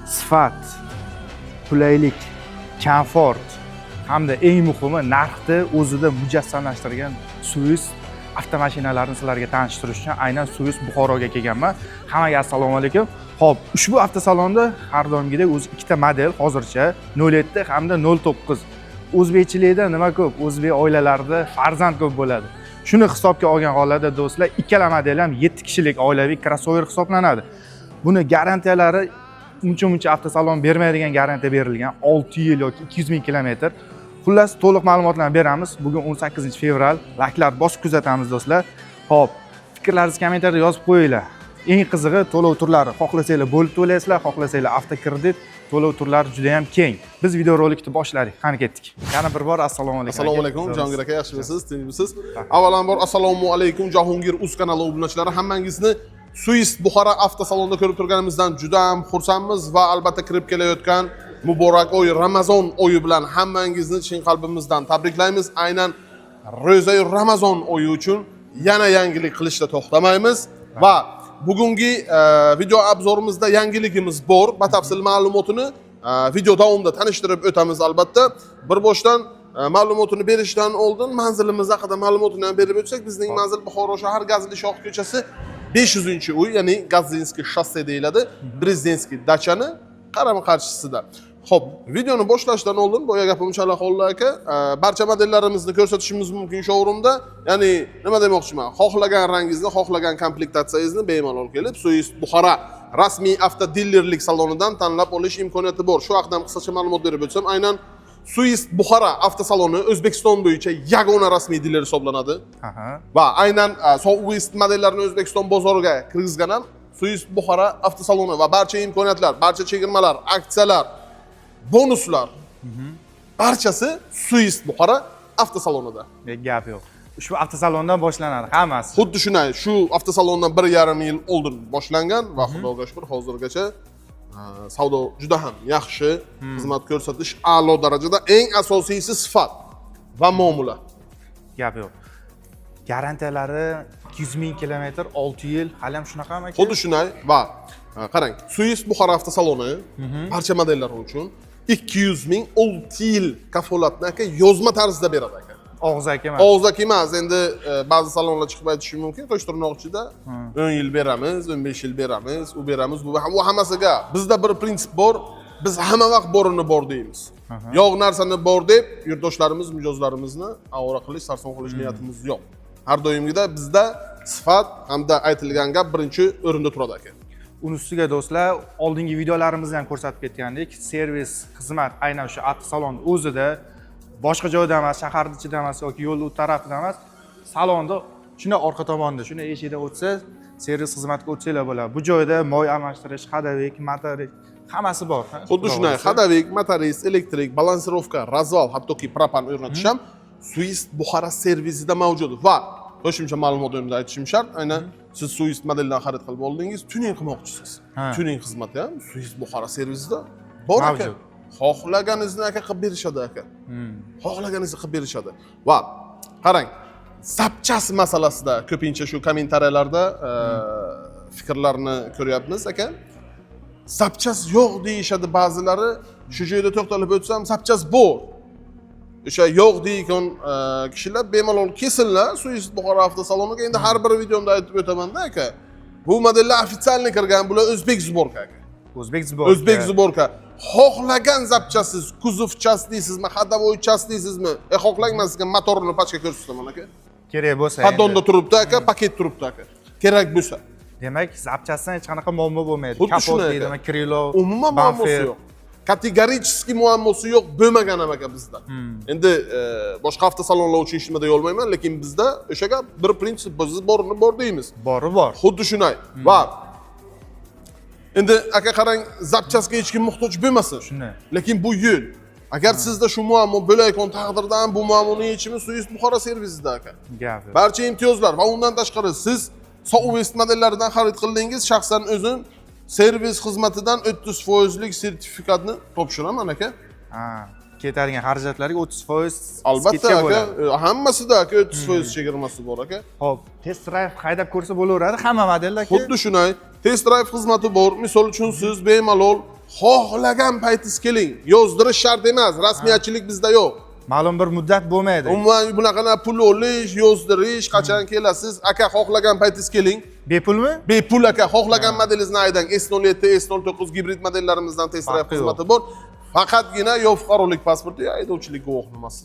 sifat, qulaylik, komfort hamda eng muhimi narxni o'zida mujassamlashtirgan Suis avtomashinalarni sizlarga tanishtirish uchun aynan Suis Buxoroga kelganman. Hammaga assalomu alaykum. Xo'p, ushbu avtosalonda har doimgidek o'zi ikkita model hozircha 07 hamda 09. O'zbekchilikda nima ko'p? O'zbek oilalarida farzand ko'p bo'ladi. Shuni hisobga olgan holda do'stlar, ikkala model ham 7 kishilik oilaviy crossover hisoblanadi. Buni garantiyalari uncha avtosalon bermaydigan garantiya berilgan 6 yil yoki 200 ming kilometr. Xullas to'liq ma'lumotlarni beramiz. Bugun 18 fevral, layklar bosib kuzatamiz do'stlar. Xo'p, fikrlaringizni kommentariyada yozib qo'yinglar. Eng qizig'i to'lov turlari. Xohlasanglar bo'lib to'laysizlar, xohlasanglar avtokredit to'lov turlari juda ham keng. Biz videorolikni boshladik. Qani ketdik. Yana bir bor assalomu alaykum. Assalomu alaykum, Jahongir aka, yaxshimisiz? Tinchmisiz? Avvalambor assalomu alaykum Jahongir Uz kanali obunachilari. Hammangizni Suis Buxoro avtosalonida ko'rib turganimizdan juda ham xursandmiz va albatta kirib kelayotgan muborak oy Ramazon oyi bilan hammangizni chin qalbimizdan tabriklaymiz. Aynan ro'za Ramazon oyi uchun yana yangilik qilishda to'xtamaymiz va bugungi video obzorimizda yangiligimiz bor. Batafsil ma'lumotini video davomida tanishtirib o'tamiz albatta. Bir boshdan ma'lumotini berishdan oldin manzilimiz haqida ma'lumotini ham berib o'tsak, bizning manzil Buxoro shahar Gazli shoh ko'chasi 500-uy, ya'ni Gazinskiy shosse deyiladi. Prezidentskiy dachani qarama-qarshisida. Xo'p, videoni boshlashdan oldin boya gapim chala qo'llar aka, barcha modellarimizni ko'rsatishimiz mumkin showroomda. Ya'ni nima demoqchiman? Xohlagan rangingizni, xohlagan komplektatsiyangizni bemalol kelib, Suis Buxoro rasmiy avtodillerlik salonidan tanlab olish imkoniyati bor. Shu haqida ham qisqacha ma'lumot berib o'tsam, aynan Suis Buxoro avtosaloni O'zbekiston bo'yicha yagona rasmiy diler hisoblanadi. Va aynan Southwest modellarini O'zbekiston bozoriga kirgizgan ham Suis Buxoro avtosaloni va barcha imkoniyatlar, barcha chegirmalar, aksiyalar, bonuslar barchasi Suis Buxoro avtosalonida. Gap yo'q. Ushbu avtosalondan boshlanadi hammasi. Xuddi shunday, shu avtosalondan 1,5 yil oldin boshlangan va xudoga shukr hozirgacha savdo juda ham yaxshi, xizmat ko'rsatish a'lo darajada, eng asosiysi sifat va muomala. Gap yo'q. Garantiyalari 200 ming kilometr, 6 yil, hali ham shunaqami? Xuddi shunday va qarang, Suis Buxoro avtosaloni barcha modellar uchun 200 ming 6 yil kafolatni aka yozma tarzda beradi aka. Og'zaki emas. Og'zaki emas. Endi ba'zi salonlar chiqib aytishi mumkin, Qo'shtirnoq ichida 10 yil beramiz, 15 yil beramiz, u beramiz, bu hammasiga. Bizda bir prinsip bor. Biz hamma vaqt borini bor deymiz. Yo'q narsani bor deb yurtdoshlarimiz, mijozlarimizni avora qilish, sarson qilish niyatimiz yo'q. Har doimgida bizda sifat hamda aytilgan gap birinchi o'rinda turadi aka. Uni ustiga do'stlar, oldingi videolarimizda ham ko'rsatib ketgandek, servis, xizmat aynan shu avtosalon o'zida, boshqa joyda emas, shahar ichida emas yoki yo'l u tarafida emas, salonda shuna orqa tomonda, shuna eshikdan o'tsa, servis xizmatga o'tsanglar bo'ladi. Bu joyda moy almashtirish, hadavik, motorik hammasi bor. Xuddi shunday, hadavik, motoris, elektrik, balansirovka, razval, hattoki propan o'rnatish ham Suis Buxoro servisida mavjud va qo'shimcha ma'lumot o'rnida aytishim shart, aynan siz Suis modeldan xarid qilib oldingiz, tuning qilmoqchisiz. Tuning xizmati ham Suis Buxoro servisida bor aka. Xohlaganingizni aka qilib berishadi aka. Xohlaganingizni qilib berishadi. Va qarang, zapchas masalasida ko'pincha shu kommentariyalarda fikrlarni ko'ryapmiz aka. Zapchas yo'q deyishadi ba'zilari. Shu joyda to'xtalib o'tsam, zapchas bor. O'sha yo'q deygan kishilar bemalol kelsinlar Suis Buxoro avtosaloniga. Endi har bir videomda aytib o'taman-da aka. Bu modellar ofitsialniy kirgan, bular o'zbek zborka aka. O'zbek zborka. Xohlagan zapchasiz, kuzovchas deysizmi, hadavoychas deysizmi? Xohlamagan motorni pachka ko'rsataman aka. Kerak bo'lsa. Paddonda turibdi aka, paket turibdi aka. Kerak bo'lsa. Demak, zapchasdan hech qanaqa muammo bo'lmaydi. Kapot deydimi, krilo, umuman muammosi yo'q. Kategorический muammosi yo'q bo'lmagan ham aka bizda. Endi boshqa avtosalonlar uchun hech nima deya olmayman, lekin bizda o'sha gap bir prinsip, biz borini bor deymiz. Bori bor. Xuddi shunday. Va endi aka qarang, zapchasga hech kim muhtoj bo'lmasin. Shunday. Lekin bu yo'l. Agar sizda shu muammo bo'layotgan taqdirda ham bu muammoning yechimi Suis Buxoro servisida aka. Gap. Barcha imtiyozlar va undan tashqari siz Southwest modellaridan xarid qildingiz, shaxsan o'zim servis xizmatidan 30% sertifikatni topshiraman aka. ketadigan xarajatlarga 30% albatta aka, hammasida aka 30% chegirmasi bor aka. Xo'p, test drive haydab ko'rsa bo'laveradi hamma modellar. Xuddi shunday test drive xizmati bor. Misol uchun siz bemalol xohlagan paytingiz keling. Yozdirish shart emas, rasmiyatchilik bizda yo'q. Ma'lum bir muddat bo'lmaydi. Umuman bunaqa pul olish, yozdirish, qachon kelasiz? Aka xohlagan paytingiz keling. Bepulmi? Bepul aka, xohlagan modelingizni ayting. S07, S09 gibrid modellarimizdan test drive xizmati bor. Faqatgina yo fuqarolik pasporti, yo haydovchilik guvohnomasi.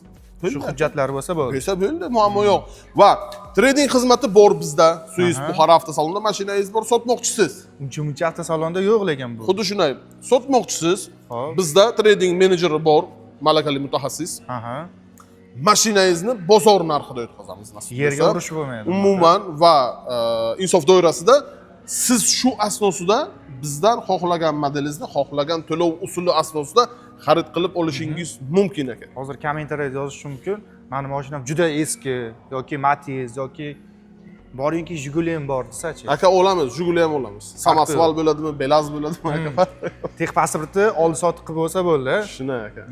Shu hujjatlar bo'lsa bo'ldi. Bo'ldi, muammo yo'q. Va trading xizmati bor bizda. Suyis Buxoro avtosalonida mashinangiz bor, sotmoqchisiz. Uncha avtosalonda yo'q lekin bu. Xuddi shunday. Sotmoqchisiz. Hop. Bizda trading menejeri bor, malakali mutaxassis. Aha. Mashinangizni bozor narxida o'tkazamiz. Yerga urish bo'lmaydi. Umuman va insof doirasida siz shu asnosida bizdan xohlagan modelingizni, xohlagan to'lov usuli asnosida xarid qilib olishingiz mumkin ekan. Hozir kommentariyada yozish mumkin. Mani mashinam juda eski yoki Matiz yoki boringki Jiguli ham bor desachi. Aka olamiz, Jiguli ham olamiz. Samasval bo'ladimi, Belaz bo'ladimi aka? Texpasporti oldi sotib qilib bo'lsa bo'ldi. Shunday aka.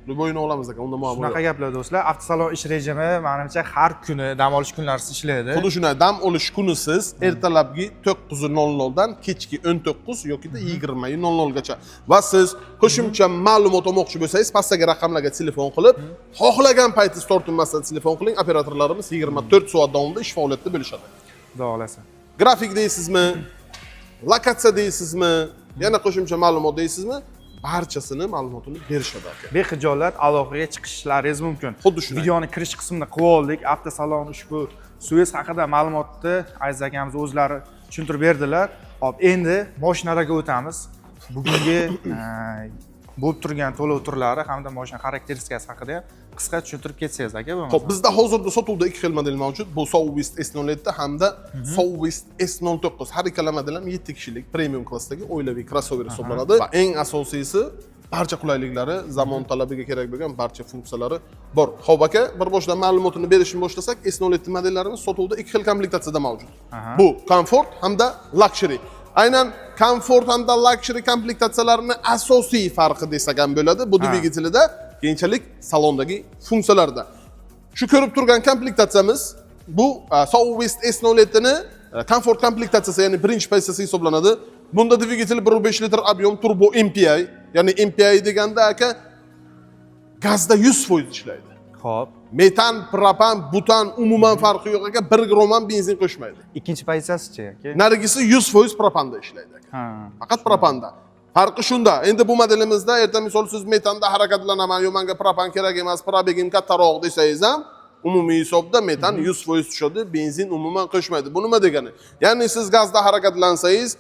Luboyni olamiz aka, unda muammo yo'q. Shunaqa gaplar do'stlar. Avtosalon ish rejimi menimcha har kuni dam olish kunlarisiz ishlaydi. Xuddi shunday dam olish kuni siz ertalabki 9:00 dan kechki 19 yoki 20:00 gacha va siz qo'shimcha ma'lumot olmoqchi bo'lsangiz, pastdagi raqamlarga telefon qilib, xohlagan paytingiz tortinmasdan telefon qiling. Operatorlarimiz 24 soat davomida ish faoliyatida bo'lishadi. Xudo xolasa. Grafik deysizmi? Lokatsiya deysizmi? Yana qo'shimcha ma'lumot deysizmi? Barchasini ma'lumotini berishadi aka. Behijolat aloqaga chiqishlaringiz mumkin. Xuddi shunday. Videoni kirish qismida qilib oldik. Avtosalon ushbu Suez haqida ma'lumotni Aziz akamiz o'zlari tushuntirib berdilar. Hop, endi mashinalarga o'tamiz. Bugungi bo'lib turgan to'lov turlari hamda mashina xarakteristikasi haqida qisqa tushuntirib ketsangiz aka bo'lmasa. Xo'p, bizda hozirda sotuvda ikki xil model mavjud. Bu Southwest S07 hamda Southwest S09. Har ikkala model ham 7 kishilik premium klassdagi oilaviy crossover hisoblanadi va eng asosiysi barcha qulayliklari, zamon talabiga kerak bo'lgan barcha funksiyalari bor. Xo'p aka, bir boshdan ma'lumotini berishni boshlasak, S07 modellarimiz sotuvda ikki xil komplektatsiyada mavjud. Bu Comfort hamda Luxury. Aynan Comfort hamda Luxury komplektatsiyalarining asosiy farqi desak ham bo'ladi. Bu dvigatelida, keyinchalik salondagi funksiyalarda. Shu ko'rib turgan komplektatsiyamiz bu Southwest S07 ni Comfort komplektatsiyasi, ya'ni birinchi pozitsiyasi hisoblanadi. Bunda dvigatel 1.5 litr ob'yom turbo MPI, ya'ni MPI deganda aka gazda 100% ishlaydi. Xo'p. Metan, propan, butan umuman farqi yo'q aka, 1 gram ham benzin qo'shmaydi. Ikkinchi pozitsiyasi-chi aka? Narigisi 100% propanda ishlaydi aka. Ha. Faqat propanda. Farqi shunda. Endi bu modelimizda erta misol siz metanda harakatlanaman, yo menga propan kerak emas, probegim kattaroq desangiz ham, umumiy hisobda metan 100% tushadi, benzin umuman qo'shmaydi. Bu nima degani? Ya'ni siz gazda harakatlansangiz,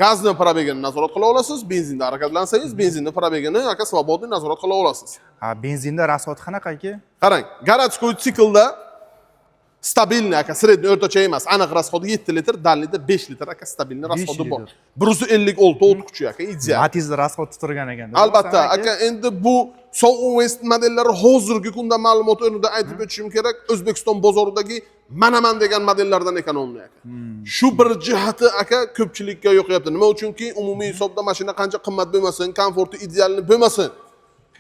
gazni probegini nazorat qila olasiz, benzinda harakatlansangiz, benzinni probegini aka svobodniy nazorat qila olasiz. Ha, benzinda rasxod qanaqa aka? Qarang, городской siklda stabilniy aka, sredniy o'rtacha emas, aniq rasxodi 7 litr, dalnida 5 litr aka stabilniy rasxodi bor. 156 o't kuchi aka, ideal. Matizda rasxod turgan ekan. Albatta aka, endi bu Southwest modellari hozirgi kunda ma'lumot o'rnida aytib o'tishim kerak, O'zbekiston bozoridagi manaman degan modellardan ekan o'nli aka. Shu bir jihati aka ko'pchilikka yo'qyapti. Nima uchunki umumiy hisobda mashina qancha qimmat bo'lmasin, komforti idealni bo'lmasin,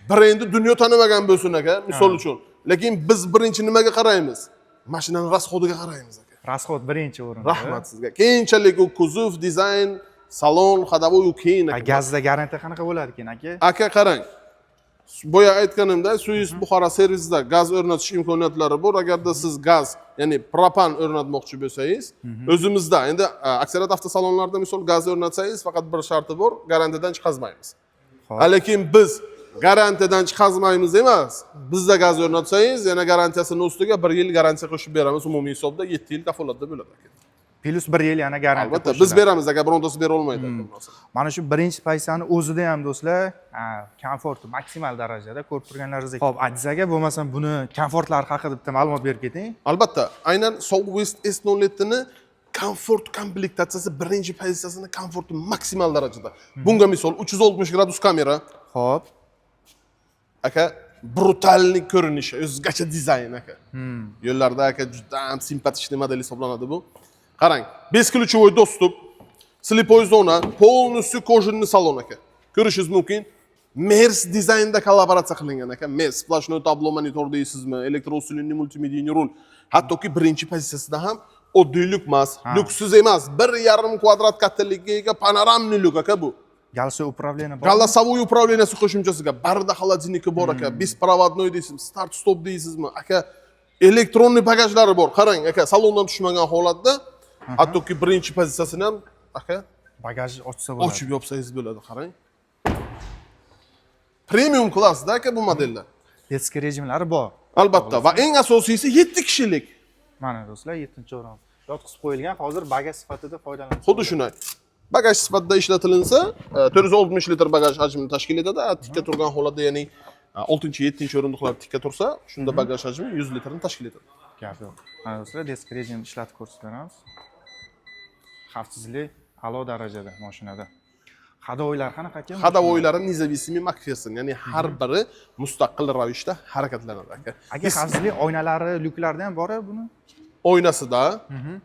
brendi dunyo tanimagan bo'lsin aka, misol uchun. Lekin biz birinchi nimaga qaraymiz? Mashinaning rasxodiga qaraymiz aka. Rasxod birinchi o'rinda. Rahmat sizga. Keyinchalik u kuzov, dizayn, salon, xadavoy keyin aka. Gazda garantiya qanaqa bo'lar ekan aka? Aka qarang. Boya aytganimda, Suyis Buxoro servisida gaz o'rnatish imkoniyatlari bor. Agarda siz gaz, ya'ni propan o'rnatmoqchi bo'lsangiz, o'zimizda endi aksariyat avtosalonlarda misol gaz o'rnatsangiz, faqat bir sharti bor, garantiyadan chiqazmaymiz. Lekin biz garantiyadan chiqazmaymiz emas. Bizda gaz o'rnatsangiz, yana garantiyasini ustiga 1 yil garantiya qo'shib beramiz. Umumiy hisobda 7 yil kafolatda bo'ladi aka. Plus 1 yil yana garantiya. Albatta, biz beramiz aka, birontasi bera olmaydi. Mana shu birinchi pozitsiyani o'zida ham do'stlar, komforti maksimal darajada ko'rib turganlaringizdek. Xo'p, Aziz aka, bo'lmasam buni komfortlari haqida bitta ma'lumot berib keting. Albatta, aynan Southwest S07 ni komfort komplektatsiyasi birinchi pozitsiyasini komforti maksimal darajada. Bunga misol 360 gradus kamera. Xo'p. Aka, brutallik ko'rinishi, o'zgacha dizayn aka. Yo'llarda aka juda ham simpatичный model hisoblanadi bu. Qarang, бесключевой достуp, слепой zona, полностью кожаный salon aka. Ko'rishingiz mumkin. Mers dizaynda kollaboratsiya qilingan aka. Mers splashnoy tablo monitor deysizmi, elektrousluny multimediya rul. Hattoki birinchi pozitsiyasida ham oddiy lyuk emas, lyuksiz emas, 1,5 kvadrat kattalikka ega panoramniy lyuk aka bu. Голосовое управление bor. Голосовой управленияsi qo'shimchasiga barda холодильники bor aka, беспроводной deysizmi, start stop deysizmi, aka elektronniy bagajlari bor. Qarang aka, salondan tushmagan holatda, hattoki birinchi pozitsiyasini ham aka Bagaj ochsa bo'ladi. ochib yopsangiz bo'ladi, qarang. Premium klassda aka bu modellar. Детский rejimlari bor. Albatta va eng asosiysi 7 kishilik. Mana do'stlar, 7-o'rin. Yotqizib qo'yilgan, hozir bagaj sifatida foydalaniladi. Xuddi shunday. Bagaj sifatida ishlatilinsa, 460 litr bagaj hajmini tashkil etadi. Tikka turgan holatda, ya'ni 6-7-o'rindiqlar tikka tursa, shunda bagaj hajmi 100 litrni tashkil etadi. Gap yo'q. Mana do'stlar, детский rejim ishlatib ko'rsatamiz. Xavfsizlik a'lo darajada mashinada. Hadovoylar qanaqa ekan? Hadovoylari независимый McPherson, ya'ni har biri mustaqil ravishda harakatlanadi aka. Aka, xavfsizlik oynalari, lyuklarda ham bor buni? Oynasida,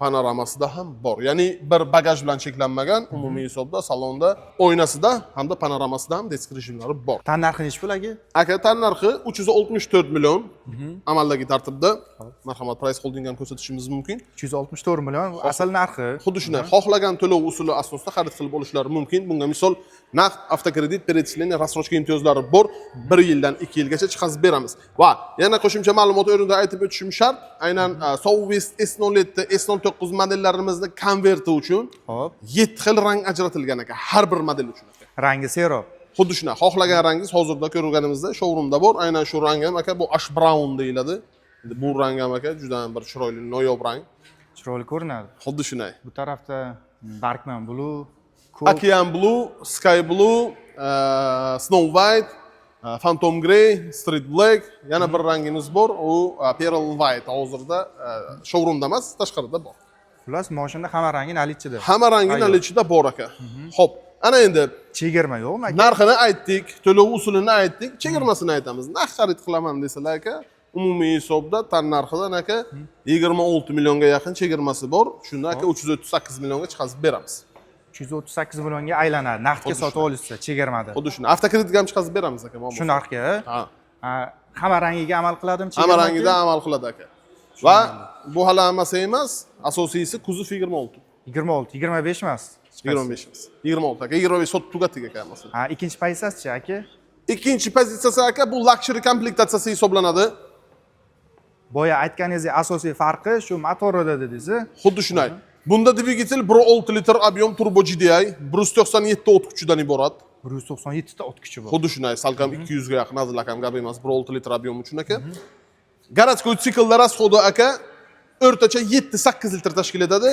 panoramasida ham bor. Ya'ni bir bagaj bilan cheklanmagan, umumiy hisobda salonda oynasida hamda panoramasida ham detskiy rejimlari bor. Tan narxi nechi pul aka? Aka, tan narxi 364 million. Amaldagi tartibda Marhamat Price Holding ham ko'rsatishimiz mumkin. 364 million bu asl narxi. Xuddi shunday xohlagan to'lov usuli asosida xarid qilib olishlari mumkin. Bunga misol naqd avtokredit перечисление рассрочка imtiyozlari bor. 1 yildan 2 yilgacha chiqazib beramiz. Va yana qo'shimcha ma'lumot o'rnida aytib o'tishim shart. Aynan Southwest S07, S09 modelllarimizni konverti uchun Xo'p. 7 xil rang ajratilgan aka, har bir model uchun aka. Rangi serob. Xuddi shunday xohlagan rangingiz hozirda ko'rganimizda showroomda bor. Aynan shu rang ham aka bu ash brown deyiladi. Bu rang ham aka juda bir chiroyli noyob rang. Chiroyli ko'rinadi. Xuddi shunday. Bu tarafda Barkman Blue, Ocean Blue, Sky Blue, Snow White, Phantom Grey, Street Black, yana bir rangimiz bor, u Pearl White. Hozirda showroomda emas, tashqarida bor. Xullas, mashina hamma rangi nalichida. Hamma rangi nalichida bor aka. Xo'p, ana endi Chegirma yo'qmi aka? narxini aytdik, to'lov usulini aytdik, chegirmasini aytamiz. Naqd xarid qilaman desalar aka, umumiy hisobda tan narxidan aka 26 millionga yaqin chegirmasi bor. Shunda aka 338 millionga chiqazib beramiz. 338 millionga aylanadi. Naqdga sotib olishsa, chegirmada. Xuddi shunday. Avtokreditga ham chiqazib beramiz aka. Shu narxga. Ha. Hamma rangiga amal qiladimi? Hamma rangida amal qiladi aka. Va bu hali hammasi emas, asosiysi kuzov 26. 26, 25 emas. 25 emas. 26 aka. 25 sotib tugatdik aka hammasi. Ikkinchi pozitsiyasi-chi aka? Ikkinchi pozitsiyasi aka bu luxury komplektatsiyasi hisoblanadi. Boya aytganingizdek asosiy farqi shu motorida dedingiz. Xuddi shunday. Bunda dvigatel 1.6 litr объем turbo GDI, 197 ta o't kuchidan iborat. 197 ta o't kuchi bor. Xuddi shunday, salkam 200 ga yaqin azilakam gap emas, 1.6 litr объем uchun aka. Городской sikllar расходi aka o'rtacha 7-8 litr tashkil etadi.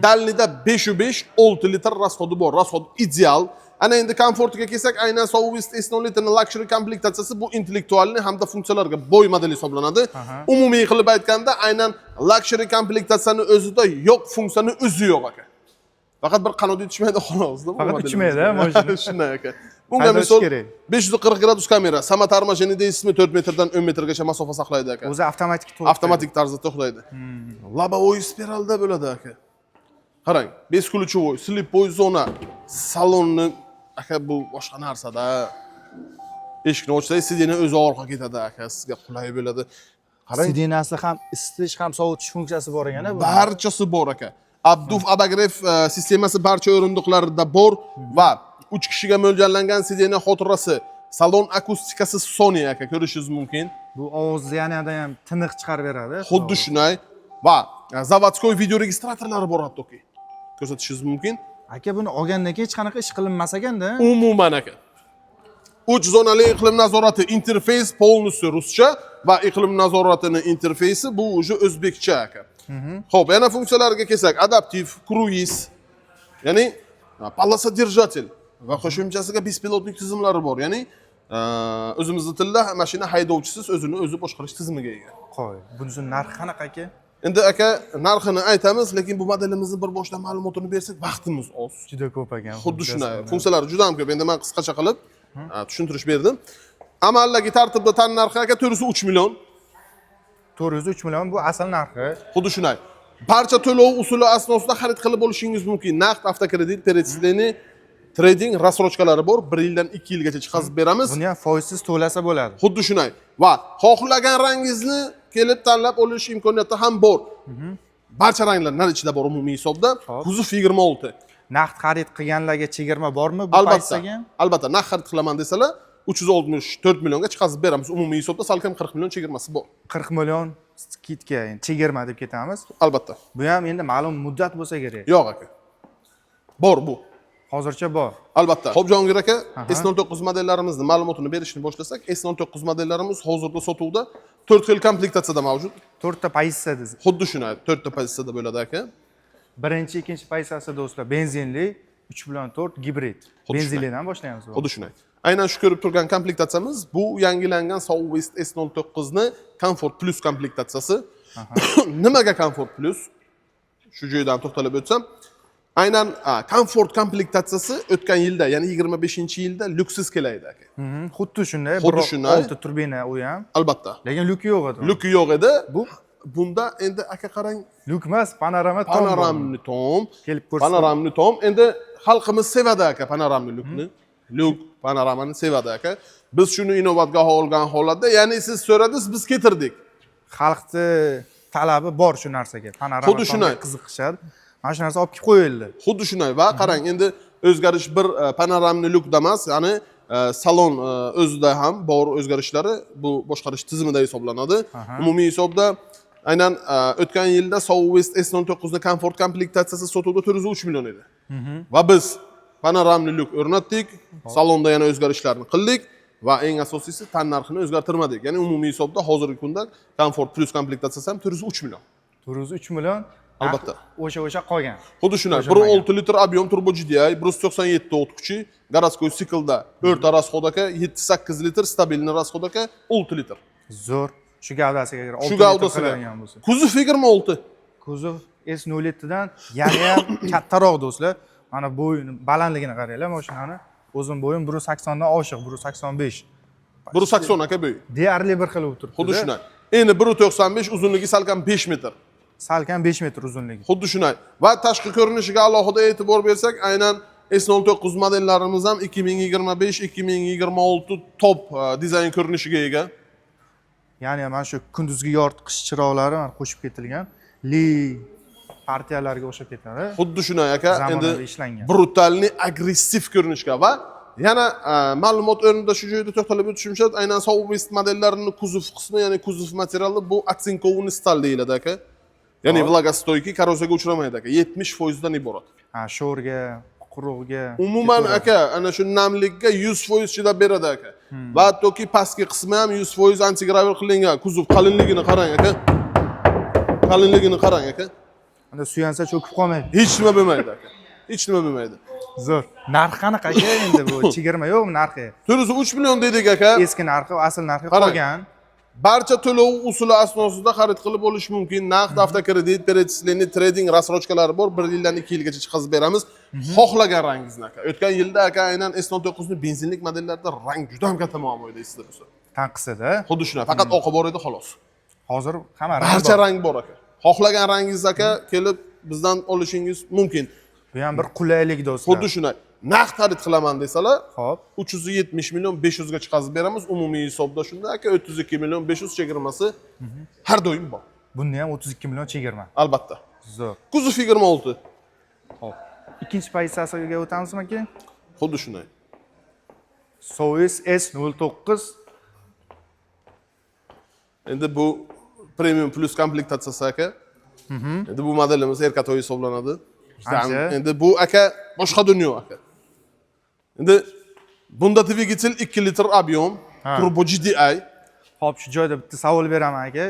Dalnida 5.5 6 litr расходi bor. Расход ideal. Ana endi komfortiga kelsak, aynan Southwest S07 ning luxury komplektatsiyasi bu intellektualni hamda funksiyalarga boy model hisoblanadi. Umumiy qilib aytganda, aynan luxury komplektatsiyani o'zida yo'q funksiyani o'zi yo'q aka. Faqat bir qanot yetishmaydi xolos. Faqat uchmaydi mashina. Shunday aka. Bunga misol 540 gradus kamera, samat armashini deysizmi 4 metrdan 10 metrgacha masofa saqlaydi aka. O'zi avtomatik to'xtaydi. Avtomatik tarzda to'xtaydi. Лобовой spiralda bo'ladi aka. Qarang, beskulchovoy, slipoy zona, salonni aka bu boshqa narsada. Eshikni ochsangiz, sidena o'zi orqa ketadi aka, sizga qulay bo'ladi. Qarang, Sidenasi ham isitish ham sovutish funksiyasi bor ekan bu. barchasi bor aka. Abduf abagrev sistemasi barcha o'rindiqlarida bor va 3 kishiga mo'ljallangan sidena xotirasi, salon akustikasi Sony aka, ko'rishingiz mumkin. Bu ovozni yanada ham tiniq chiqarib beradi. Xuddi shunday va zavodskoy video registratorlari bor hattoki. Ko'rsatishingiz mumkin. Aka, buni olgandan keyin hech qanaqa ish qilinmas ekanda. Umuman aka. 3 zonali iqlim nazorati interfeys полностью ruscha va iqlim nazoratining interfeysi bu уже o'zbekcha aka. Xo'p, yana funksiyalarga kelsak, adaptiv, kruiz, ya'ni полосодержатель va qo'shimchasiga bespilotnik tizimlari bor. Ya'ni o'zimizning tilda mashina haydovchisiz o'zini o'zi boshqarish tizimiga ega. Qo'y. Bunisining narxi qanaqa aka? Endi aka narxini aytamiz, lekin bu modelimizni bir boshdan ma'lumotini bersak vaqtimiz oz. Juda ko'p ekan. Xuddi shunday. Funksiyalari juda ham ko'p. Endi men qisqacha qilib tushuntirish berdim. Amaldagi tartibda tan narxi aka 403 million. 403 million bu asl narxi. Xuddi shunday. Barcha to'lov usuli asnosida xarid qilib olishingiz mumkin. Naqd avtokredit, перечисление, trading рассрочкалari bor. 1 yildan 2 yilgacha chiqazib beramiz. Buni ham foizsiz to'lasa bo'ladi. Xuddi shunday. Va xohlagan rangingizni kelib tanlab olish imkoniyati ham bor. Barcha ranglar nar ichida bor umumiy hisobda. Kuzov 26. naqd xarid qilganlarga chegirma bormi bu Albatta. paysaga? Albatta, naqd xarid qilaman desalar, 364 millionga chiqazib beramiz. Umumiy hisobda salkam 40 million chegirmasi bor. 40 million skidka, endi chegirma deb ketamiz. Albatta. Bu ham endi ma'lum muddat bo'lsa kerak. Yo'q aka. Bor bu. Hozircha bor. Albatta. Xo'p, Jahongir aka, Aha. S09 modellarimizni ma'lumotini berishni boshlasak, S09 modellarimiz hozirda sotuvda 4 xil komplektatsiyada mavjud. 4 ta pozitsiyada. Xuddi shuni 4 ta pozitsiyada bo'ladi aka. Birinchi, ikkinchi pozitsiyasi do'stlar benzinli, 3.4 gibrid. Benzinlidan boshlaymiz. Xuddi shuni. Aynan shu ko'rib turgan komplektatsiyamiz bu yangilangan Southwest S09 ni Comfort Plus komplektatsiyasi. Nimaga Comfort Plus? Shu joydan to'xtalib o'tsam, aynan Comfort komplektatsiyasi o'tgan yilda, ya'ni 25-yilda lyuksiz kelaydi aka. Xuddi shunday, Xuddi shunday. 6 turbina u ham. Albatta. Lekin lyuk yo'q edi. Lyuki yo'q edi. Bunda endi aka qarang, Lyuk emas, panorama tom. panoramli tom. Kelib ko'rsin. Panoramli tom. Endi xalqimiz sevadi aka panoramli lyukni. Lyuk panoramani sevadi aka. Biz shuni inovatga olgan holatda, ya'ni siz so'radingiz, biz ketirdik. Xalqni talabi bor shu narsaga. Panorama Xuddi shunday. qiziqishadi. Mana shu narsa olib kelib qo'yildi. Xuddi shunday va qarang, endi o'zgarish bir panoramli lyukda emas, ya'ni salon o'zida ham bor o'zgarishlari bu boshqarish tizimida hisoblanadi. Umumiy hisobda aynan o'tgan yilda Southwest S09 ni Comfort komplektatsiyasi sotuvda 403 million edi. Va biz panoramli lyuk o'rnatdik, salonda yana o'zgarishlarni qildik va eng asosiysi tan narxini o'zgartirmadik. Ya'ni umumiy hisobda hozirgi kunda Comfort Plus komplektatsiyasi ham 403 million. 403 million. Albatta. O'sha qolgan. Xuddi shunday. 1.6 litr ob'yom turbo GDI, 197 o't kuchi, garaskoy siklda o'rta rasxod aka, 7-8 litr stabilniy rasxod aka, 6 litr. Zo'r. Shu gavdasiga ko'ra 6 Shu gavdasiga. Kuzov 26. Kuzov S07 dan yana ham kattaroq do'stlar. Mana bo'yini, balandligini qaranglar mashinani. O'zim bo'yim 1.80 dan oshiq, 1.85. 1.80 aka bo'yi. Deyarli bir xil bo'lib turibdi. Xuddi shunday. Endi 1.95, uzunligi salkam 5 metr. Salkam 5 metr uzunligi. Xuddi shunday. Va tashqi ko'rinishiga alohida e'tibor bersak, aynan S09 modellarimiz ham 2025-2026 top dizayn ko'rinishiga ega. Ya'ni mana shu kunduzgi yoritqich chiroqlari mana qo'shib ketilgan. Li partiyalarga o'xshab ketadi. Xuddi shunday aka, endi Zamonaviy ishlangan. brutalni agressiv ko'rinishga va yana ma'lumot o'rnida shu joyda to'xtalib o'tishim shart, aynan Southwest modellarining kuzov qismi, ya'ni kuzov materiali bu otsinkovniy stal deyiladi aka. Ya'ni vlagostoyki, korroziyaga uchramaydi aka. 70% dan iborat. Sho'rga, quruqga. Umuman aka, ana shu namlikka 100% chidab beradi aka. Va hattoki pastki qismi ham 100% antigravel qilingan. Kuzov qalinligini qarang aka. Qalinligini qarang aka. Unda suyansa cho'kib qolmaydi. Hech nima bo'lmaydi aka. Hech nima bo'lmaydi. Zo'r. Narx qanaqa endi bu? Chegirma yo'qmi narxi? 403 million dedik aka. Eski narxi, asl narxi Qarang. qolgan. Barcha to'lov usuli asnosida xarid qilib olish mumkin. Naqd, avtokredit, перечисление, trading rasrochkalari bor. 1 yildan 2 yilgacha chiqazib beramiz. Xohlagan rangingizni aka. O'tgan yilda aka aynan S09 ning benzinlik modellarida rang juda ham katta muammo edi, esingizda bo'lsa. Tanqisida. Xuddi shunday, faqat oqib bor edi xolos. Hozir hamma Barcha rang bor aka. Xohlagan rangingiz aka kelib bizdan olishingiz mumkin. Bu ham bir qulaylik do'stlar. Xuddi shunday. Naqd xarid qilaman desalar, Xo'p. 370 million 500 ga chiqazib beramiz. Umumiy hisobda shunda aka 32 million 500 chegirmasi har doim bor. Bunda ham 32 million chegirma. Albatta. Zo'r. Kuzov 26. Xo'p. Ikkinchi pozitsiyasiga o'tamizmi aka? Xuddi shunday. Southwest S09. Endi bu Premium Plus komplektatsiyasi aka. Endi bu modelimiz erkatoy hisoblanadi. Qancha? Endi bu aka boshqa dunyo aka. Endi bunda dvigatel 2 litr ob'yom, turbo GDI. Xo'p, shu joyda bitta savol beraman aka.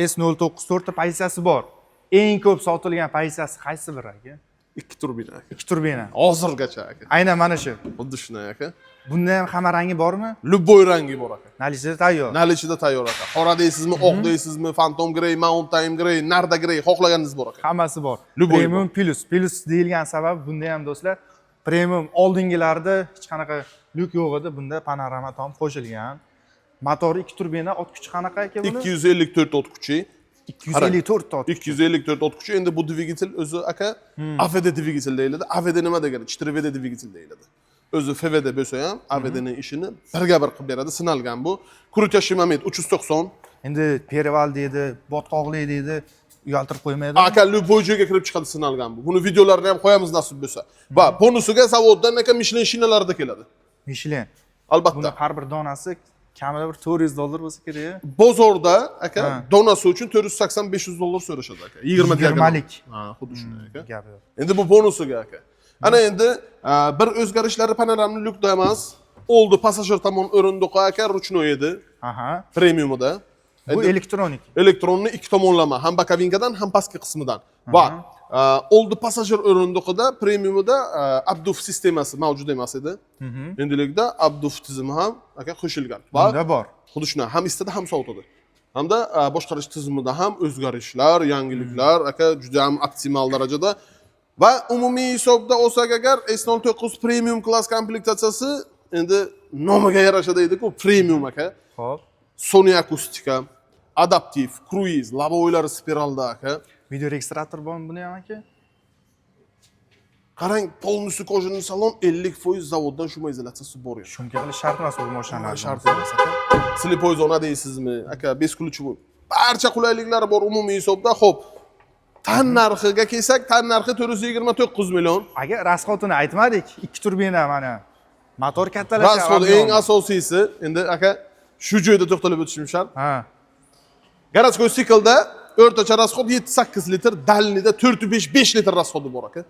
S09 4 ta pozitsiyasi bor. Eng ko'p sotilgan pozitsiyasi qaysi biri aka? 2 turbina aka. 2 turbina. Hozirgacha aka. Aynan mana shu. Xuddi shunday aka. Bunda ham hamma rangi bormi? Любой rangi bor aka. Nalisida tayyor. Nalichida tayyor aka. Qora deysizmi, oq deysizmi, Phantom Grey, Mountain Grey, Narda Grey, xohlaganingiz bor aka. Hammasi bor. Любой Premium Plus. Plus deyilgan sabab bunda ham do'stlar, premium oldingilarda hech qanaqa lyuk yo'q edi. Bunda panorama tom qo'shilgan. Motori 2 turbina, ot kuchi qanaqa aka buni? 254 ot kuchi. 254 ot. 254 ot kuchi. Endi bu dvigatel o'zi aka AVD dvigatel deyiladi. AVD nima degani? 4VD dvigatel deyiladi. O'zi FVD bo'lsa ham AVDning ishini birga bir qilib beradi. Sinalgan bu. Krutyashi moment 390. Endi perval deydi, botqoqlik deydi. uyaltirib qo'ymaydi. Aka любой joyga kirib chiqadi sinalgan bu. Buni videolarini ham qo'yamiz nasib bo'lsa. Va bonusiga zavoddan aka Michelin shinalarida keladi. Michelin. Albatta. Buni har bir donasi kamida bir $400 bo'lsa kerak. Bozorda aka donasi uchun 480-500 dollar so'rashadi aka. 20 20lik. Ha, xuddi shunday aka. Gapi yo'q. Endi bu bonusiga aka. Ana endi bir o'zgarishlari panoramli lyukda emas, oldi passajir tomon o'rindiqi aka ruchnoy edi. Aha. Premiumida. Bu elektronik. Elektronning ikki tomonlama, ham bokovinkadan, ham pastki qismidan. Va oldi passajir o'rindiqida premiumida Abduf sistemasi mavjud emas edi. Endilikda Abduf tizimi ham aka qo'shilgan. Va Bunda bor. xuddi shunday ham isitadi, ham sovutadi. Hamda boshqarish tizimida ham o'zgarishlar, yangiliklar aka juda ham optimal darajada. Va umumiy hisobda olsak agar S09 Premium klass komplektatsiyasi endi nomiga yarasha deydi-ku, premium aka. Xo'p. Sony akustika, adaptiv, kruiz, lavoylari spiralda aka. Video registrator bormi buni ham aka? Qarang, polnusi kojani salon 50% zavoddan shuma izolyatsiyasi bor edi. Shunga qilish shart emas bu mashinalar. Shart emas aka. Slipoy zona deysizmi? Aka, beskulchi bu. Barcha qulayliklari bor umumiy hisobda. Xo'p. Tan narxiga kelsak, tan narxi 429 million. Aka, rasxotini aytmadik. 2 turbina mana. Motor kattalashyapti. Rasxot eng asosiysi, endi aka shu joyda to'xtalib o'tishim shart. Ha. Городской siklda o'rtacha rasxot 7-8 litr, dalinida 4-5 litr rasxoti bor aka.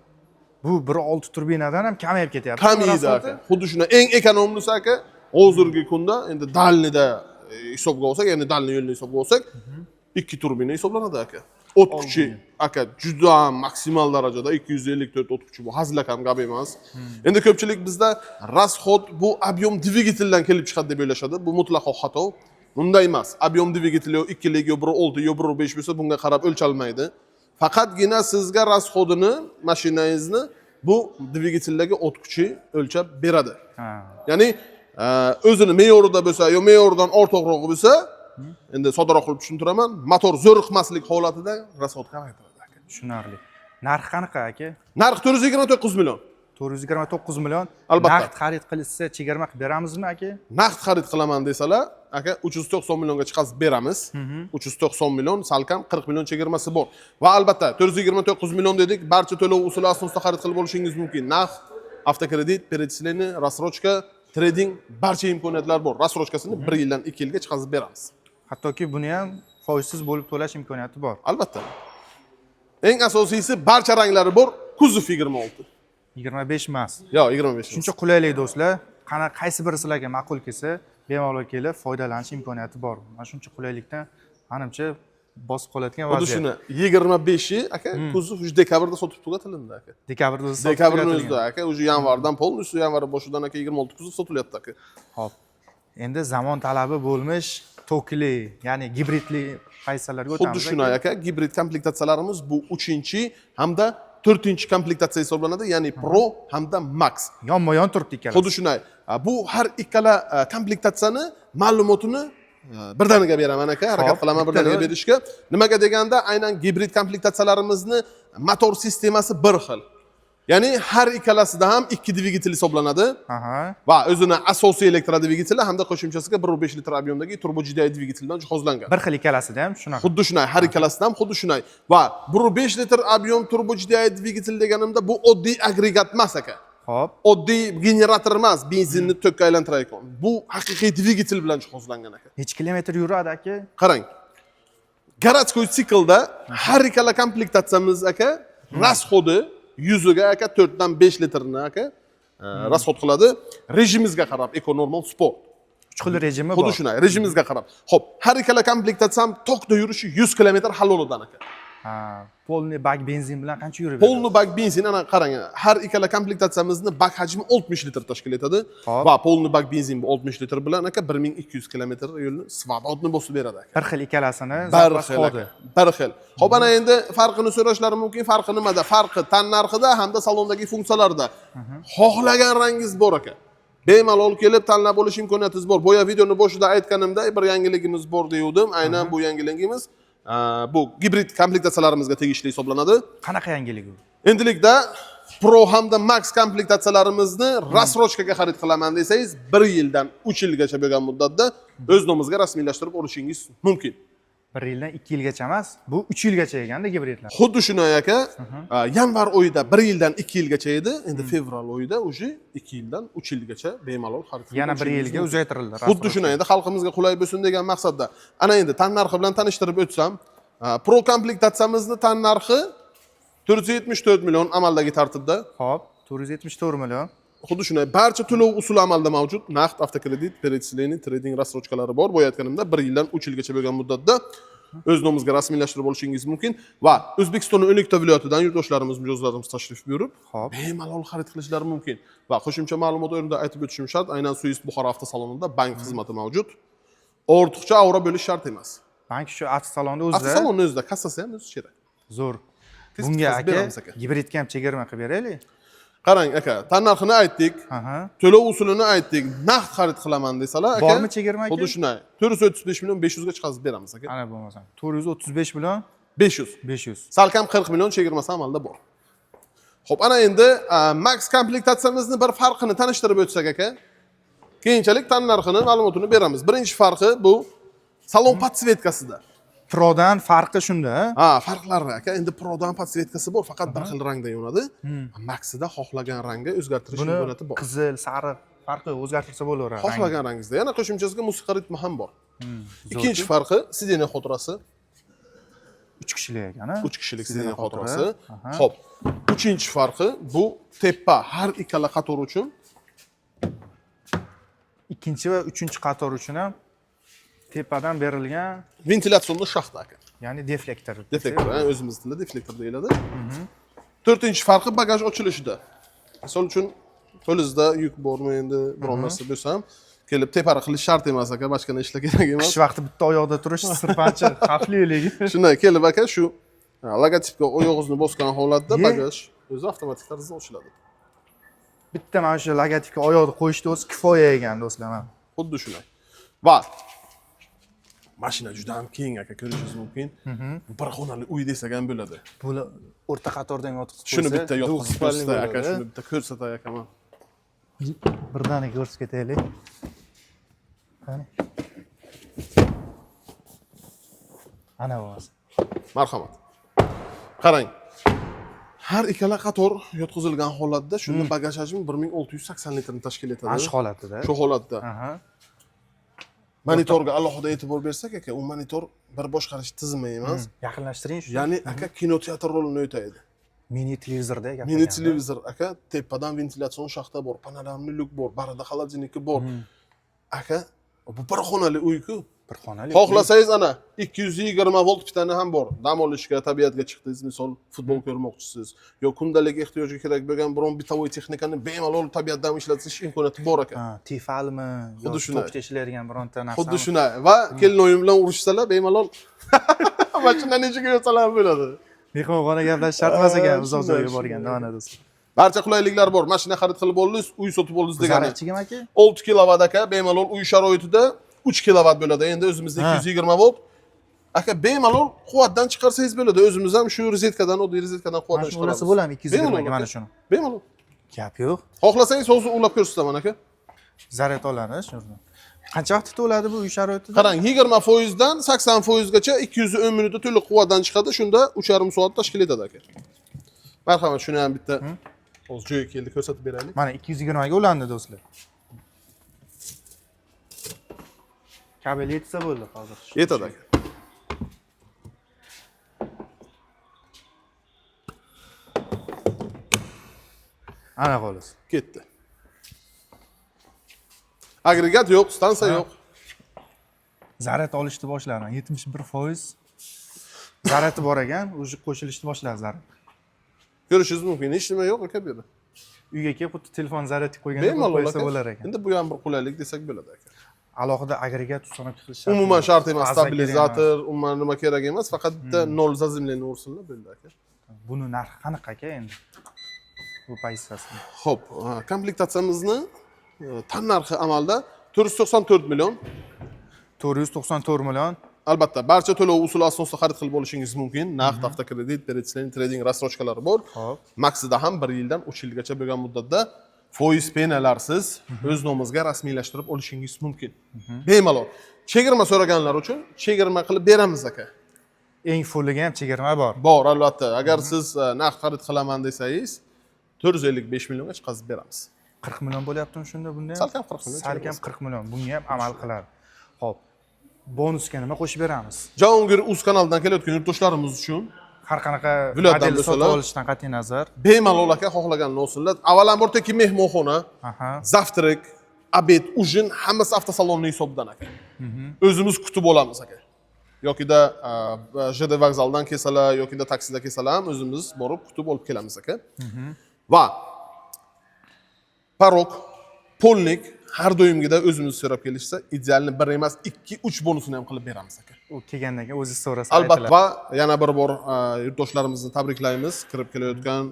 Bu 1.6 turbinadan ham kamayib ketyapti. Kamaydi aka. Xuddi shuna eng ekonomlisi aka, hozirgi kunda endi dalinida hisobga olsak, ya'ni dalini yo'lni hisobga olsak, 2 turbina hisoblanadi aka. O't kuchi aka juda maksimal darajada 254 o't kuchi bu hazilakam gap emas. Endi ko'pchilik bizda rasxot bu объем dvigateldan kelib chiqadi deb o'ylashadi. Bu mutlaqo xato. Bunday emas. Объем dvigateli 2 lik yo 1.6 yo 1.5 bo'lsa bunga qarab o'lchalmaydi. Faqatgina sizga rasxodini, mashinangizni bu dvigateldagi o't kuchi o'lchab beradi. Ha. Ya'ni o'zini me'yorida bo'lsa yo me'yordan ortiqroq bo'lsa, endi soddaroq qilib tushuntiraman, motor zo'riqmaslik holatida rasxod kamaytiradi aka. Tushunarli. Narxi qanaqa aka? Narx 429 million. 429 million. Albatta. Naqd xarid qilishsa chegirma qilib beramizmi aka? Naqd xarid qilaman desalar, aka 390 millionga chiqazib beramiz. 390 million, salkam 40 million chegirmasi bor. Va albatta 429 million dedik, barcha to'lov usuli asosida xarid qilib olishingiz mumkin. Naqd, avtokredit, перечисление, рассрочка, trading barcha imkoniyatlar bor. Рассрочкасini 1 yildan 2 yilga chiqazib beramiz. Hattoki buni ham foizsiz bo'lib to'lash imkoniyati bor. Albatta. Eng asosiysi barcha ranglari bor. Kuzov 26. 25 emas. Yo, 25. Shuncha qulaylik do'stlar. Qaysi biri sizlarga ma'qul kelsa, bemalol kelib foydalanish imkoniyati bor. Mana shuncha qulaylikdan menimcha bosib qoladigan Xuddi vaziyat. shuni 25i aka kuzov dekabrda sotib tugatilindi aka. Dekabrda o'zi Dekabrning o'zida aka, o'sha yanvardan polnusi yanvar boshidan aka 26 kuzov sotilyapti aka. Xo'p. Endi zamon talabi bo'lmish tokli, ya'ni gibridli qaysalarga o'tamiz. Xuddi shunday aka, gibrid komplektatsiyalarimiz bu 3-chi hamda 4-chi komplektatsiya hisoblanadi, ya'ni Pro hamda Max. Yonma-yon turibdi ikkalasi. Xuddi shunday. Bu har ikkala komplektatsiyani ma'lumotini birdaniga beraman aka, harakat qilaman birdaniga berishga. Nimaga deganda, aynan gibrid komplektatsiyalarimizni motor sistemasi bir xil. Ya'ni har ikkalasida ham 2 dvigatel hisoblanadi. Aha. Va o'zini asosiy elektrodvigateli hamda qo'shimchasiga 1.5 litr ob'yomdagi turbo GDI dvigateldan jihozlangan. Bir xil ikkalasida ham shunaqa. Xuddi shunday, har ikkalasida ham xuddi shunday. Va 1.5 litr ob'yom turbo GDI dvigatel deganimda bu oddiy agregat emas aka. Xo'p. Oddiy generator emas, benzinni tokka aylantirayotgan. Bu haqiqiy dvigatel bilan jihozlangan aka. Necha kilometr yuradi aka? Qarang. Городской siklda har ikkala komplektatsiyamiz aka rasxodi yuziga aka 4 dan 5 litrni aka rasxod qiladi. Rejimimizga qarab Eco Normal Sport. 3 xil rejimi bor. Xuddi shunday, rejimimizga qarab. Xo'p, har ikkala komplektatsiya ham tokda yurishi 100 km halolidan aka. Ha, polni bak benzin bilan qancha yurib Polni bak benzin ana qarang, har ikkala komplektatsiyamizni bak hajmi 60 litr tashkil etadi. Hop. Va polni bak benzin bu 60 litr bilan aka 1200 km yo'lni svobodni bosib beradi aka. Bir xil ikkalasini Bir xil. Xo'p, ana endi farqini so'rashlari mumkin. Farqi nimada? Farqi tan narxida hamda salondagi funksiyalarda. Xohlagan rangingiz bor aka. Bemalol kelib tanlab olish imkoniyatingiz bor. Boya videoni boshida aytganimda bir yangiligimiz bor degandim. Aynan bu yangiligimiz bu gibrid komplektatsiyalarimizga tegishli hisoblanadi. Qanaqa yangilik u? Endilikda Pro hamda Max komplektatsiyalarimizni rassrochkaga xarid qilaman desangiz, 1 yildan 3 yilgacha bo'lgan muddatda o'z nomingizga rasmiylashtirib olishingiz mumkin. 1 yildan 2 yilgacha emas, bu 3 yilgacha ekanda gibridlar. Xuddi shunday aka. Yanvar oyida 1 yildan 2 yilgacha edi. Endi fevral oyida уже 2 yildan 3 yilgacha bemalol xarid qilib Yana 1 yilga uzaytirildi. Xuddi shunday endi xalqimizga qulay bo'lsin degan maqsadda. Ana endi tan narxi bilan tanishtirib o'tsam, Pro komplektatsiyamizni tan narxi 474 million amaldagi tartibda. Xo'p, 474 million. Xuddi shunday barcha to'lov usuli amalda mavjud. Naqd, avtokredit, перечисление, trading рассрочкалari bor. Bo'yatganimda 1 yildan 3 yilgacha bo'lgan muddatda o'z nomingizga rasmiylashtirib olishingiz mumkin va O'zbekistonning 12 ta viloyatidan yurtdoshlarimiz, mijozlarimiz tashrif buyurib, bemalol xarid qilishlari mumkin. Va qo'shimcha ma'lumot o'rnida aytib o'tishim shart, aynan Suis Buxoro avtosalonida bank xizmati mavjud. Ortiqcha avro bo'lish shart emas. Bank shu avtosalonda o'zida. Avtosalonni o'zida, kassasi ham o'zi kerak. Zo'r. Bunga aka gibridga ham chegirma qilib beraylik. Qarang aka, tan narxini aytdik. To'lov usulini aytdik. Naqd xarid qilaman desalar aka. Bormi chegirma aka? Xuddi shunday. 435 million 500 ga chiqazib beramiz aka. Ana bo'lmasa. 435 million 500. 500. Salkam 40 million chegirmasi amalda bor. Xo'p, ana endi Max komplektatsiyamizni bir farqini tanishtirib o'tsak aka. Keyinchalik tan narxini ma'lumotini beramiz. Birinchi farqi bu salon podsvetkasida. Prodan farqi shunda. Farqlari aka. Endi Prodan podsvetkasi bor, faqat bir xil rangda yonadi. Maxida xohlagan rangga o'zgartirish imkoniyati bor. Qizil, sariq farqi o'zgartirsa bo'laveradi. Xohlagan rangingizda. Yana qo'shimchasiga musiqa ritmi ham bor. Ikkinchi farqi sideniya xotirasi. 3 kishilik ekan, 3 kishilik sideniya xotirasi. Xo'p. Uchinchi farqi bu tepa har ikkala qator uchun. Ikkinchi va uchinchi qator uchun ham tepadan berilgan ventilyatsionni shaxta aka. Ya'ni deflektor. Deflektor, o'zimiz tilida deflektor deyiladi. To'rtinchi farqi bagaj ochilishida. Misol uchun qo'lingizda yuk bormi endi biron narsa bo'lsa ham kelib tepara qilish shart emas aka, boshqa ishlar kerak emas. Qish vaqti bitta oyoqda turish sirpanchi xavfliligi. Shunday kelib aka shu logotipga oyog'ingizni bosgan holatda bagaj o'zi avtomatik tarzda ochiladi. Bitta mana shu logotipga oyoqni qo'yishni o'zi kifoya ekan do'stlar. Xuddi shunday. Va mashina juda ham keng aka, ko'rishingiz mumkin. Bir xonali uy desak ham bo'ladi. Bu o'rta qatordan yotib qo'ysa. Shuni bitta yotqizib ko'rsatay aka, shuni bitta ko'rsatay aka men. Birdaniga ko'rsatib ketaylik. Qani. Ana bo'lsa. Marhamat. Qarang. Har ikkala qator yotqizilgan holatda shunda bagaj hajmi 1680 litrni tashkil etadi. Mana shu holatida. Shu holatda. Monitorga alohida e'tibor bersak aka, u monitor bir boshqarish tizimi emas. Yaqinlashtiring shu. Ya'ni aka kinoteatr rolini o'taydi. Mini televizorda gapirgan. Mini televizor aka, tepadan ventilyatsion shaxta bor, panoramli lyuk bor, barida xolodilniki bor. Aka, bu bir xonali uy-ku. Bir xonali. Xohlasangiz ana 220 volt pitani ham bor. Dam olishga, tabiatga chiqdingiz, misol futbol ko'rmoqchisiz, yo kundalik ehtiyoji kerak bo'lgan biron bitovoy texnikani bemalol tabiatdan ishlatish imkoniyati bor ekan. Tifalmi, yo topda ishlaydigan bironta narsa. Xuddi shunday. Va kelin o'yin bilan urushsalar bemalol mashina nechaga yo'salar bo'ladi. Mehmonxona gaplash shart emas ekan uzoq joyga borganda, mana do'stlar. Barcha qulayliklar bor. Mashina xarid qilib oldingiz, uy sotib oldingiz degani. Zaryadchigami aka? 6 kilovat aka, bemalol uy sharoitida 3 kilovat bo'ladi. Endi o'zimizda 220 volt. Aka bemalol quvvatdan chiqarsangiz bo'ladi. O'zimiz ham shu rozetkadan, oddiy rozetkadan quvvatdan chiqaramiz. Mana bo'ladimi 220 ga mana shuni? Bemalol. Gap yo'q. Xohlasangiz hozir ulab ko'rsataman aka. Zaryad oladi shuni. Qancha vaqt to'ladi bu uy sharoitida? Qarang, 20% dan 80% gacha 210 minutda to'liq quvvatdan chiqadi. Shunda 3,5 soat tashkil etadi aka. Marhamat, shuni ham bitta hozir joyiga keldi ko'rsatib beraylik. Mana 220 ga ulandi do'stlar. Kabel yetsa bo'ldi hozir. Yetadi aka. Ana xolos. Ketdi. Agregat yo'q, stansiya yo'q. Zaryad olishni boshladim. 71% zaryadi bor ekan, o'zi qo'shilishni boshladi zaryad. Ko'rishingiz mumkin, hech nima yo'q aka bu yerda. Uyga kelib xuddi telefon zaryadga qo'yganda qo'ysa bo'lar ekan. Endi bu ham bir qulaylik desak bo'ladi aka. Alohida agregat ustanib qilish shart. Umuman shart emas, stabilizator, umuman nima kerak emas, faqat bitta 0 zazimleni ursinlar bo'ldi aka. Buni narxi qanaqa aka endi? Bu pozitsiyasi. Xo'p, komplektatsiyamizni tan narxi amalda 494 million. 494 million. Albatta, barcha to'lov usuli asosida xarid qilib olishingiz mumkin. Naqd, avtokredit, перечисление, trading рассрочкалari bor. Maxida ham 1 yildan 3 yilgacha bo'lgan muddatda foiz penalarsiz o'z nomingizga rasmiylashtirib olishingiz mumkin. Bemalol. Chegirma so'raganlar uchun chegirma qilib beramiz aka. Eng fulliga ham chegirma bor. Bor, albatta. Agar siz naqd xarid qilaman desangiz, 455 millionga chiqazib beramiz. 40 million bo'lyaptimi shunda bunda ham? Salkam 40 million. Salkam 40 million. Bunga ham amal qiladi. Xo'p. Bonusga nima qo'shib beramiz? Jahongir Uz kanalidan kelayotgan yurtdoshlarimiz uchun Har qanaqa Viloyatdan model bo'lsalar- sotib olishdan qat'iy nazar. bemalol aka xohlaganini olsinlar. Avvalambor tekki mehmonxona, Aha. zavtrak, obed, ujin hammasi avtosalonning hisobidan aka. O'zimiz kutib olamiz aka. Yokida JD vokzaldan kelsalar, yokida taksida kelsalar ham o'zimiz borib kutib olib kelamiz aka. Va parok, polnik har doimgida o'zimiz so'rab kelishsa, idealni bir emas, 2-3 bonusini ham qilib beramiz aka. U kelgandan keyin o'zingiz so'rasa Albatta, va yana bir bor yurtdoshlarimizni tabriklaymiz. Kirib kelayotgan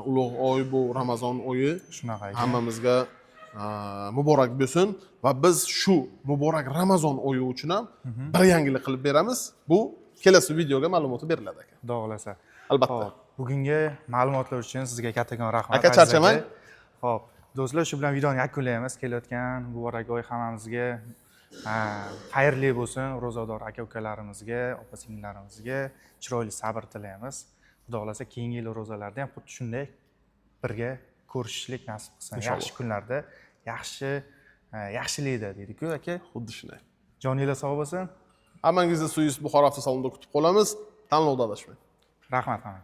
ulug' oy bu Ramazon oyi Shunaqa ekan. hammamizga muborak bo'lsin va biz shu muborak Ramazon oyi uchun ham bir yangilik qilib beramiz. Bu kelasi videoga ma'lumot beriladi aka. Xudo xolasa. Albatta. Xo'p, bugungi ma'lumotlar uchun sizga kattakon rahmat. Aka, Aziz charchamang. Xo'p, do'stlar, shu bilan videoni yakunlaymiz. Kelayotgan muborak oy hammamizga xayrli bo'lsin. Ro'zador aka-ukalarimizga, opa-singillarimizga chiroyli sabr tilaymiz. Xudo xolasa keyingi yil ro'zalarda ham xuddi shunday birga ko'rishishlik nasib qilsin. Inshaalloh. Yaxshi kunlarda, yaxshilikda deydi-ku aka. Xuddi shunday. Joninglar sog' bo'lsin. Hammangizni Suyis Buxoro avtosalonida kutib qolamiz. Tanlovda adashmang. Rahmat hamma.